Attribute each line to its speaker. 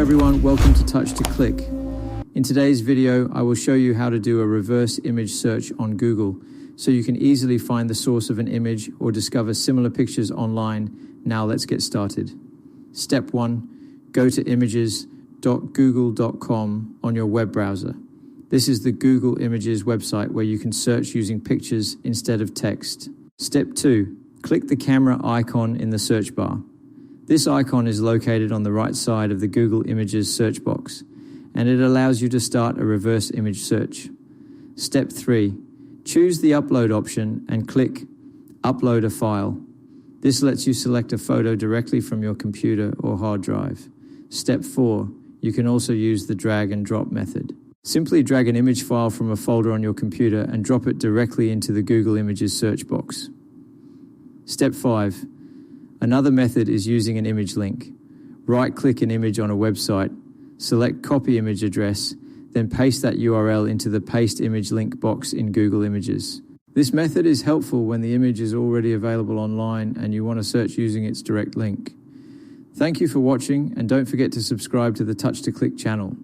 Speaker 1: everyone, welcome to Touch to Click. In today's video, I will show you how to do a reverse image search on Google so you can easily find the source of an image or discover similar pictures online. Now let's get started. Step 1, go to images.google.com on your web browser. This is the Google Images website where you can search using pictures instead of text. Step 2, click the camera icon in the search bar. This icon is located on the right side of the Google Images search box, and it allows you to start a reverse image search. Step 3, choose the upload option and click Upload a File. This lets you select a photo directly from your computer or hard drive. Step 4, you can also use the drag and drop method. Simply drag an image file from a folder on your computer and drop it directly into the Google Images search box. Step 5, another method is using an image link. Right-click an image on a website, select Copy Image Address, then paste that URL into the Paste Image Link box in Google Images. This method is helpful when the image is already available online and you want to search using its direct link. Thank you for watching, and don't forget to subscribe to the Touch to Click channel.